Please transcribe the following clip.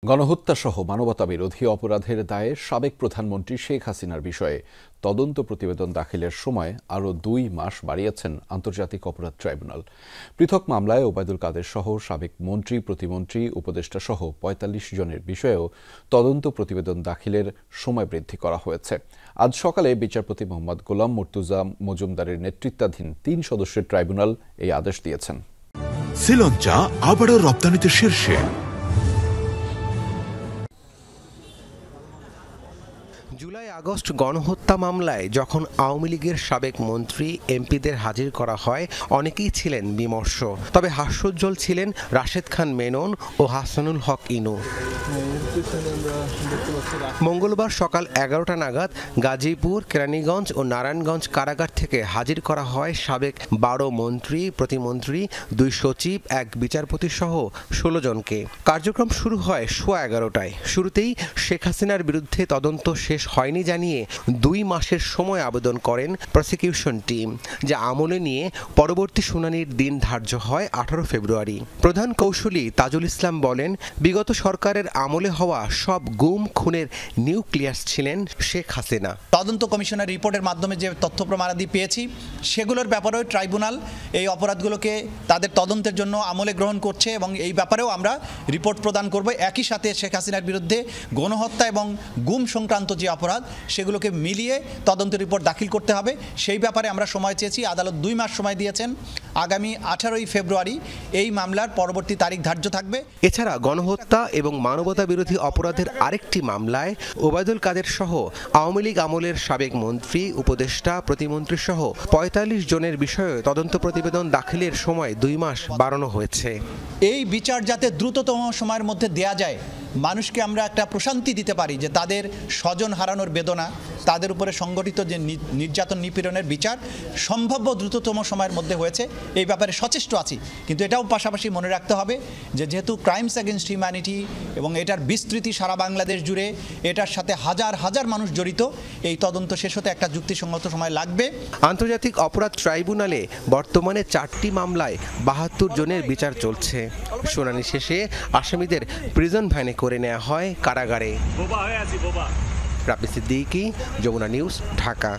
গণহত্যাসহ মানবতাবিরোধী অপরাধের দায়ে সাবেক প্রধানমন্ত্রী শেখ হাসিনার বিষয়ে তদন্ত প্রতিবেদন দাখিলের সময় আরও 2 মাস বাড়িয়েছেন আন্তর্জাতিক অপরাধ ট্রাইব্যুনাল। পৃথক মামলায় ওবায়দুল কাদের সহ সাবেক মন্ত্রী, প্রতিমন্ত্রী, উপদেষ্টা সহ ৪৫ জনের বিষয়েও তদন্ত প্রতিবেদন দাখিলের সময় বৃদ্ধি করা হয়েছে। আজ সকালে বিচারপতি মোহাম্মদ গোলাম মুর্তুজা মজুমদারের নেতৃত্বাধীন 3 সদস্যের ট্রাইব্যুনাল এই আদেশ দিয়েছেন। শ্রীলঙ্কা আবারও রপ্তানিতে শীর্ষে। জুলাই আগস্ট গণহত্যা মামলায় যখন আওয়ামী লীগের সাবেক মন্ত্রী এমপিদের হাজির করা হয়, অনেকেই ছিলেন বিমর্ষ। তবে হাস্যোজ্জ্বল ছিলেন রাশেদ খান মেনন ও হাসানুল হক ইনু। মঙ্গলবার সকাল 11টা নাগাদ গাজীপুর, কেরানীগঞ্জ ও নারায়ণগঞ্জ কারাগার থেকে হাজির করা হয় সাবেক 12 মন্ত্রী, প্রতিমন্ত্রী, 2 সচিব, 1 বিচারপতি সহ 16 জনকে। কার্যক্রম শুরু হয় সোয়া 11টায়। শুরুতেই শেখ হাসিনার বিরুদ্ধে তদন্ত শেষ হয়নি জানিয়ে 2 মাসের সময় আবেদন করেন প্রসিকিউশন টিম, যা আমলে নিয়ে পরবর্তী শুনানির দিন ধার্য হয় 18 ফেব্রুয়ারি। প্রধান কৌঁসুলি তাজুল ইসলাম বলেন, বিগত সরকারের আমলে হওয়া সব গুম খুনের নিউক্লিয়াস ছিলেন শেখ হাসিনা। তদন্ত কমিশনের রিপোর্টের মাধ্যমে যে তথ্য প্রমাণাদি পেয়েছি, সেগুলোর ব্যাপারেও ট্রাইব্যুনাল এই অপরাধগুলোকে তাদের তদন্তের জন্য আমলে গ্রহণ করছে এবং এই ব্যাপারেও আমরা রিপোর্ট প্রদান করব। একই সাথে শেখ হাসিনার বিরুদ্ধে গণহত্যা এবং গুম সংক্রান্ত যে অপরাধ, সেগুলোকে মিলিয়ে তদন্ত রিপোর্ট দাখিল করতে হবে। সেই ব্যাপারে আমরা সময় চেয়েছি। আদালত 2 মাস সময় দিয়েছেন। আগামী 18 ফেব্রুয়ারি এই মামলার পরবর্তী তারিখ ধার্য থাকবে। এছাড়া গণহত্যা এবং মানবতা বিরোধী অপরাধের আরেকটি মামলায় ওবায়দুল কাদের সহ আওয়ামী লীগ আমলের সাবেক মন্ত্রী, উপদেষ্টা, প্রতিমন্ত্রী সহ 45 জনের বিষয়ে তদন্ত প্রতিবেদন দাখিলের সময় 2 মাস বাড়ানো হয়েছে। এই বিচার যাতে দ্রুততম সময়ের মধ্যে দেয়া যায়, মানুষকে আমরা একটা প্রশান্তি দিতে পারি যে তাদের স্বজন হারানোর বেদনা, তাদের উপরে সংগঠিত যে নির্যাতন নিপীড়নের বিচার সম্ভাব্য দ্রুততম সময়ের মধ্যে হয়েছে, এই ব্যাপারে সচেষ্ট আছি। কিন্তু এটাও পাশাপাশি মনে রাখতে হবে যে যেহেতু ক্রাইমস এগেনস্ট হিউম্যানিটি এবং এটার বিস্তৃতি সারা বাংলাদেশ জুড়ে, এটার সাথে হাজার হাজার মানুষ জড়িত, এই তদন্ত শেষ হতে একটা যুক্তিসঙ্গত সময় লাগবে। আন্তর্জাতিক অপরাধ ট্রাইব্যুনালে বর্তমানে 4টি মামলায় 72 জনের বিচার চলছে। শুনানি শেষে আসামিদের প্রিজন ভ্যানে করে নেওয়া হয় কারাগারে। রাব্বি সিদ্দিকী, যমুনা নিউজ, ঢাকা।